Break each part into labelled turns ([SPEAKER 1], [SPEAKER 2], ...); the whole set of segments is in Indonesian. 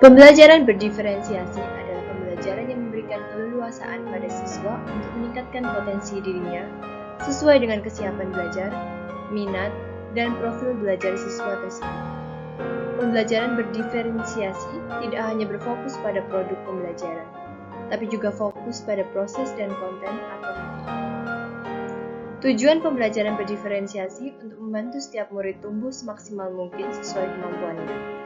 [SPEAKER 1] Pembelajaran berdiferensiasi adalah pembelajaran yang memberikan keleluasaan pada siswa untuk meningkatkan potensi dirinya sesuai dengan kesiapan belajar, minat, dan profil belajar siswa tersebut. Pembelajaran berdiferensiasi tidak hanya berfokus pada produk pembelajaran, tapi juga fokus pada proses dan konten atau materi. Tujuan pembelajaran berdiferensiasi untuk membantu setiap murid tumbuh semaksimal mungkin sesuai kemampuannya.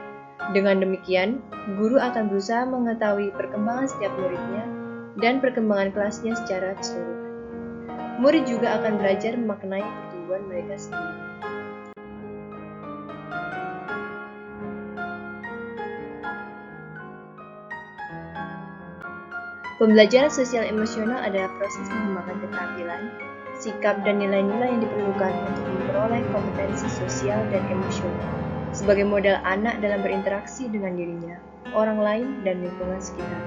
[SPEAKER 1] Dengan demikian, guru akan berusaha mengetahui perkembangan setiap muridnya dan perkembangan kelasnya secara keseluruhan. Murid juga akan belajar memaknai pertumbuhan mereka sendiri. Pembelajaran sosial emosional adalah proses mengembangkan keterampilan, sikap, dan nilai-nilai yang diperlukan untuk memperoleh kompetensi sosial dan emosional sebagai modal anak dalam berinteraksi dengan dirinya, orang lain, dan lingkungan sekitar.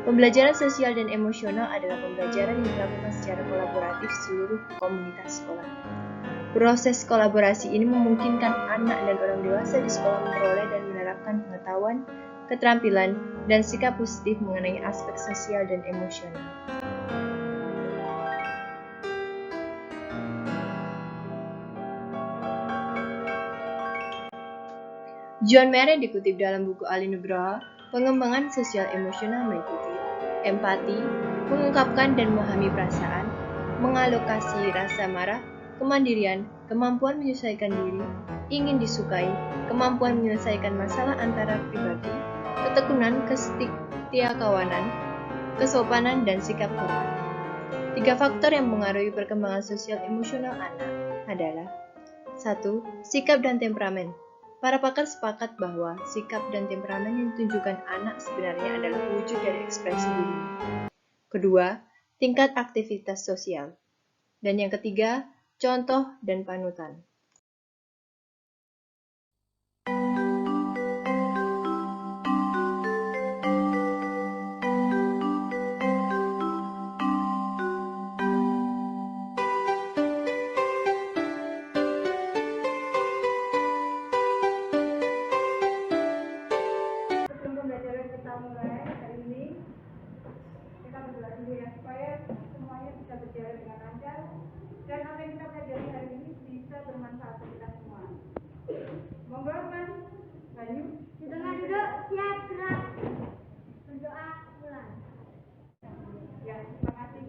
[SPEAKER 1] Pembelajaran sosial dan emosional adalah pembelajaran yang dilakukan secara kolaboratif seluruh komunitas sekolah. Proses kolaborasi ini memungkinkan anak dan orang dewasa di sekolah memperoleh dan menerapkan pengetahuan, keterampilan, dan sikap positif mengenai aspek sosial dan emosional. John Mayer dikutip dalam buku Ali Nugroho, Pengembangan Sosial Emosional meliputi empati, mengungkapkan dan memahami perasaan, mengalokasi rasa marah, kemandirian, kemampuan menyesuaikan diri, ingin disukai, kemampuan menyelesaikan masalah antara pribadi, ketekunan, kesetiakawanan, kesopanan, dan sikap hormat. 3 faktor yang mengaruhi perkembangan sosial emosional anak adalah 1. Sikap dan temperamen. Para pakar sepakat bahwa sikap dan temperamen yang ditunjukkan anak sebenarnya adalah wujud dari ekspresi dirinya. Kedua, tingkat aktivitas sosial. Dan yang ketiga, contoh dan panutan.
[SPEAKER 2] Pembelajaran kita mulai hari ini, kita berdoa dulu ya supaya semuanya bisa berjalan dengan lancar dan apa yang kita pelajari hari ini bisa bermanfaat untuk kita semua. Monggo Mas Banyu, dengan duduk siap gerak, berdoa mulai. Ya, terima kasih.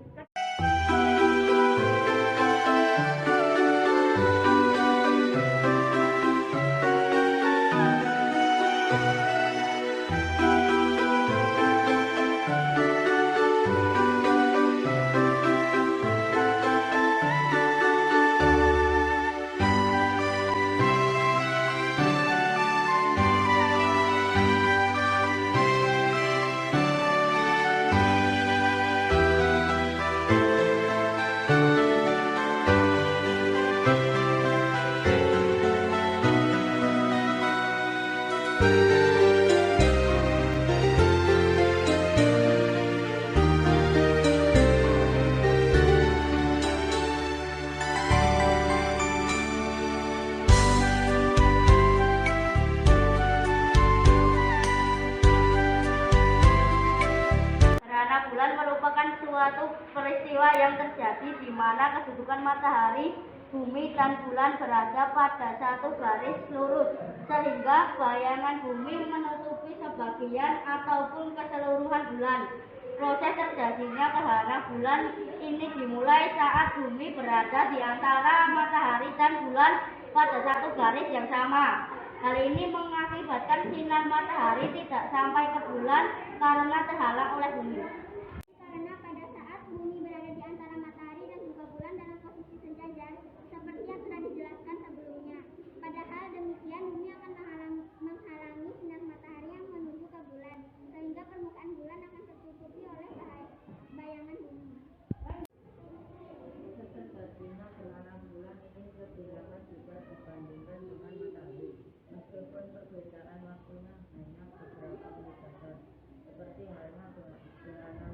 [SPEAKER 3] Gerhana bulan merupakan suatu peristiwa yang terjadi di mana kedudukan matahari, bumi, dan bulan berada pada satu garis lurus, sehingga bayangan bumi menutupi sebagian ataupun keseluruhan bulan. Proses terjadinya gerhana bulan ini dimulai saat bumi berada di antara matahari dan bulan pada satu garis yang sama. Hal ini mengakibatkan sinar matahari tidak sampai ke bulan karena terhalang oleh bumi.
[SPEAKER 4] Karena pada saat bumi berada di antara matahari dan juga bulan dalam posisi sejajar, seperti yang sudah dijelaskan sebelumnya. Padahal demikian, bumi akan menghalangi sinar matahari yang menuju ke bulan, sehingga permukaan bulan akan tertutupi oleh bayangan bumi.
[SPEAKER 5] Terjadinya gerhana bulan ini lebih lambat jika dibandingkan dengan matahari, meskipun perbedaan waktunya hanya beberapa menit saja, seperti halnya gerhana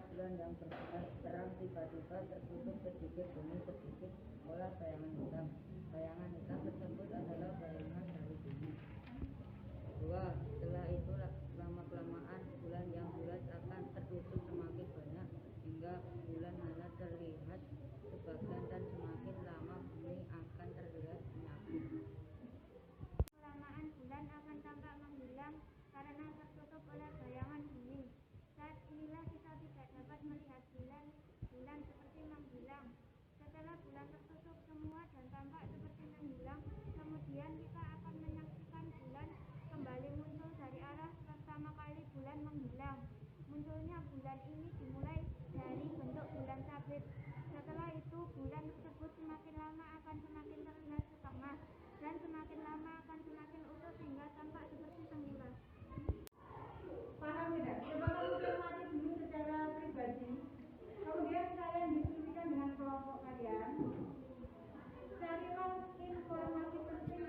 [SPEAKER 5] bulan yang bersinar terang tiba-tiba tertutup sedikit demi sedikit oleh bayangan hitam. Bayangan hitam tersebut adalah bayangan dari bumi. 2. Setelah itu lama-kelamaan bulan yang jelas akan tertutup semakin banyak hingga bulan hanya terlihat sebagian dan semakin lama bumi akan terlihat menyatu.
[SPEAKER 4] Kelamaan bulan akan tampak menghilang karena tertutup oleh bayangan bumi. Saat inilah kita tidak dapat melihat bulan seperti menghilang. Setelah bulan tertutup semua dan tampak seperti menghilang, kemudian kita akan menyaksikan bulan kembali muncul dari arah pertama kali bulan menghilang. Munculnya bulan ini dimulai dari bentuk bulan sabit. Setelah itu bulan tersebut semakin lama akan semakin terlihat setengah dan semakin lama akan semakin utuh hingga tampak seperti semula.
[SPEAKER 2] Paham tidak? Coba kamu cermati dulu secara pribadi. Kemudian kalian diskusikan dengan kelompok kalian. Carilah informasi penting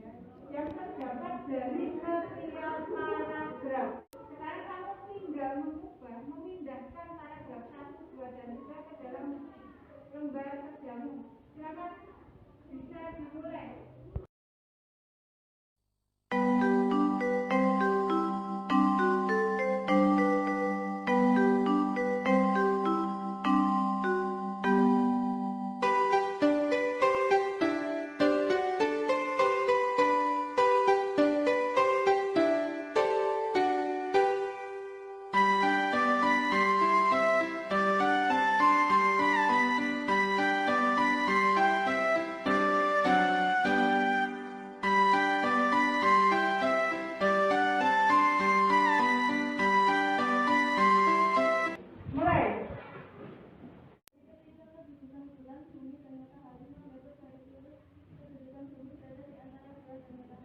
[SPEAKER 2] ya, yang terdapat dari setiap paragraf. Sekarang kamu tinggal memindahkan paragraf 1, 2, dan 3 ke dalam lembar kerjamu. Silakan bisa dimulai. Mulai. Kelompok 2, silakan.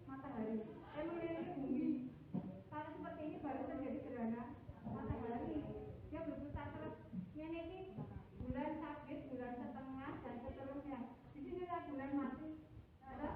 [SPEAKER 2] Matahari mengelilingi bumi. Kalau seperti ini baru terjadi gerhana matahari. Dia berputar terus. Ini bulan sabit, bulan setengah, dan seterusnya. Di sinilah bulan mati. Ada?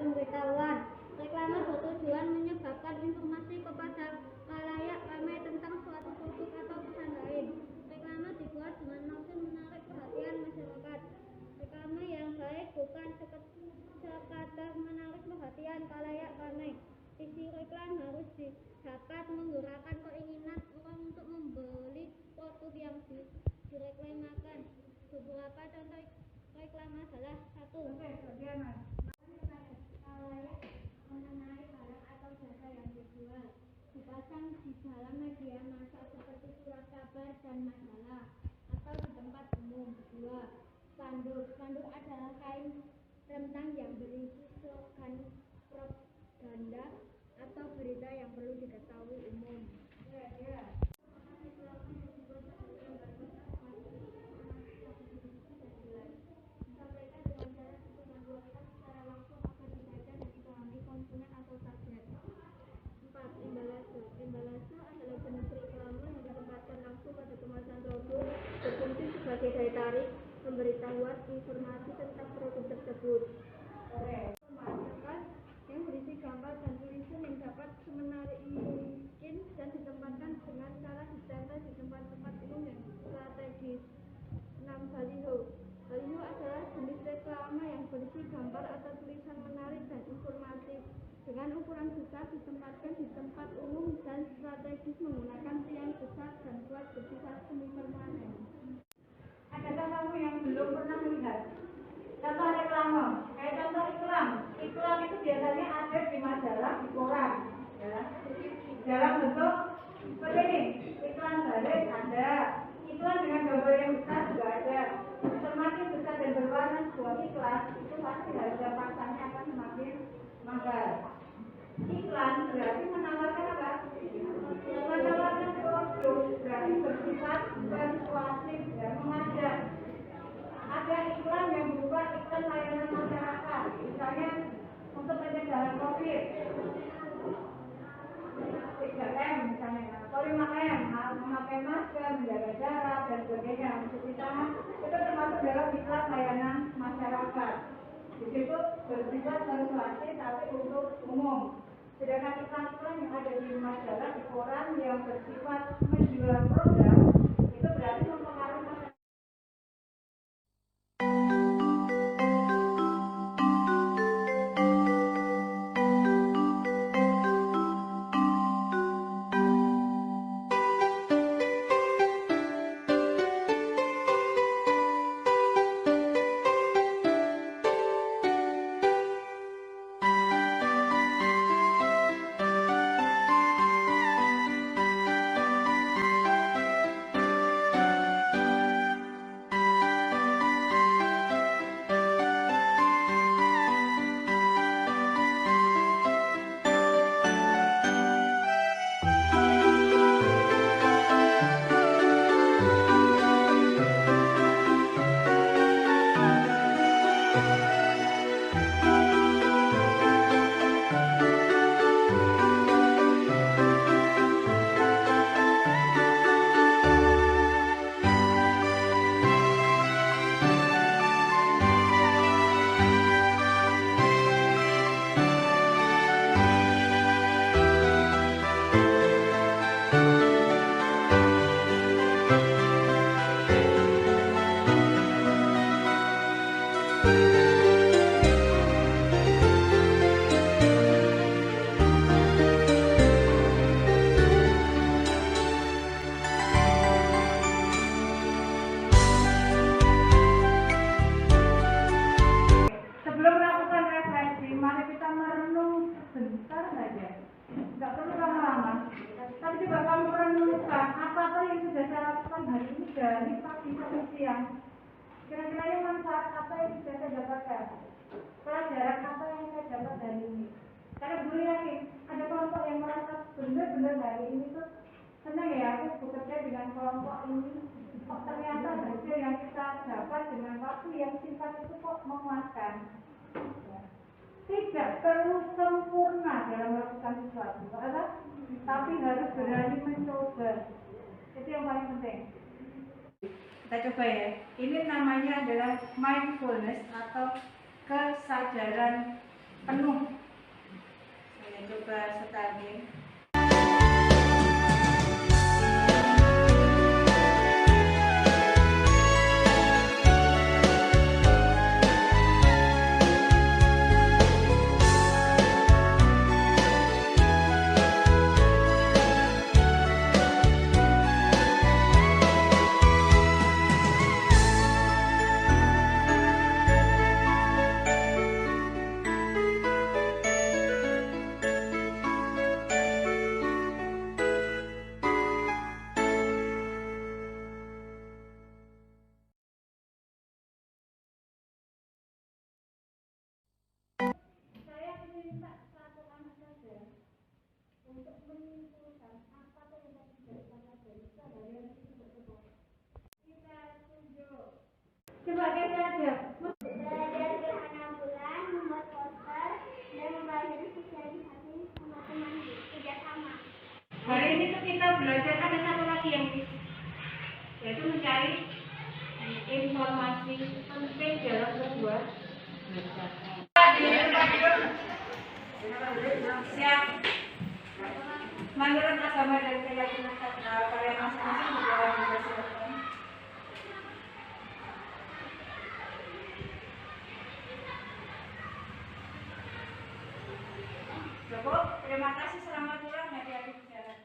[SPEAKER 4] Pemberitahuan. Reklame bertujuan menyebabkan informasi kepada khalayak ramai tentang suatu produk atau pesan lain. Reklame dibuat dengan maksud menarik perhatian masyarakat. Reklame yang baik bukan sekadar menarik perhatian khalayak ramai. Isi reklam harus dapat menggerakkan keinginan orang untuk membeli produk yang direklamakan. Beberapa contoh reklam adalah: 1.
[SPEAKER 2] Oke, bagian Mas.
[SPEAKER 4] Khalayak mengenai barang atau jasa yang dijual, dipasang di dalam media massa seperti surat kabar dan majalah atau di tempat umum. 2. Spanduk. Spanduk adalah kain rentang yang berisi slogan propaganda atau berita yang perlu diketahui umum. Disampaikan dengan cara diperlakukan secara langsung agar dibaca dan dipahami konsumen atau target. 4. Embalase. Embalase adalah jenis reklame yang ditempatkan langsung pada kemasan produk, berfungsi sebagai daya tarik pemberitahuan informasi tentang produk tersebut. Pemasakan yang berisi gambar dan tulisan yang dapat semenarik mungkin dan ditempatkan dengan cara ditempel di tempat-tempat umum yang strategis. 6. Baliho. Baliho adalah jenis reklame yang berisi gambar atau tulisan menarik dan informatif dengan ukuran besar ditempatkan di tempat umum dan strategis menggunakan tiang besar dan kuat bersifat semi permanen.
[SPEAKER 2] Adakah kamu yang belum pernah melihat contoh reklame? Kayak contoh iklan. Iklan itu biasanya ada di majalah, di koran, ya. Dalam bentuk seperti ini. Iklan baris ada, iklan dengan gambar yang besar juga ada. Semakin besar dan berwarna sebuah iklan, itu pasti harga pasarnya akan semakin mahal. Iklan berarti menawarkan apa? Menawarkan produk, berarti bersifat persuasif dan mengajak. Ada iklan yang berupa iklan layanan masyarakat, misalnya untuk pencegahan COVID, 3M misalnya, atau 5M, memakai masker, menjaga jarak, dan sebagainya, mencuci tangan, itu termasuk dalam iklan layanan masyarakat. Di situ bersifat persuasif tapi untuk umum. Sedangkan iklan-iklan yang ada di majalah, di koran yang bersifat menjual produk, itu berarti mempengaruhi masyarakat. Sebelum melakukan refleksi, mari kita merenung sebentar saja. Tidak perlu lama-lama. Tapi coba kamu renungkan apa yang sudah saya lakukan hari ini dari pagi sampai siang. Kira-kira yang manfaat apa yang sudah saya dapatkan? Pelajaran apa yang saya dapat dari ini? Karena gue yakin ada kelompok yang merasa benar-benar hari ini tuh senang ya, aku bekerja dengan kelompok ini. Kok ternyata hasil yang kita dapat dengan waktu yang singkat itu kok memuaskan. Tidak perlu sempurna dalam melakukan sesuatu, tapi harus berani mencoba. Itu yang paling penting. Kita coba ya. Ini namanya adalah mindfulness atau kesadaran penuh. Saya coba setelin. Coba kita aja.
[SPEAKER 4] Belajar gerhana bulan, membuat poster, dan mempelajari sosialisasi sama teman kerjasama.
[SPEAKER 2] Hari ini tuh kita belajar ada satu lagi yang yaitu mencari informasi penting dalam sebuah belajar. Siap. Menurut agama dan keyakinan kalian masing-masing juga bersilakan. cukup. Terima kasih, selamat pulang, hati-hati di jalan.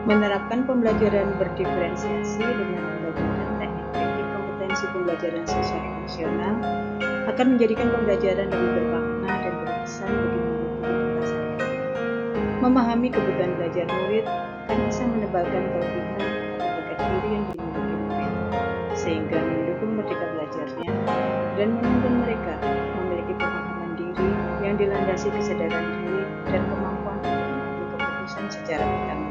[SPEAKER 6] Menerapkan pembelajaran berdiferensiasi dengan menggabungkan teknik kritik kompetensi pembelajaran sosial emosional akan menjadikan pembelajaran lebih bermakna dan berkesan bagi murid di kelas. Memahami kebutuhan belajar murid akan bisa menebalkan kelebihan atau bakat diri yang dimiliki murid, sehingga mendukung merdeka belajarnya dan menuntun mereka memiliki pemahaman diri yang dilandasi kesadaran diri dan kemampuan untuk mengambil keputusan secara bertanggung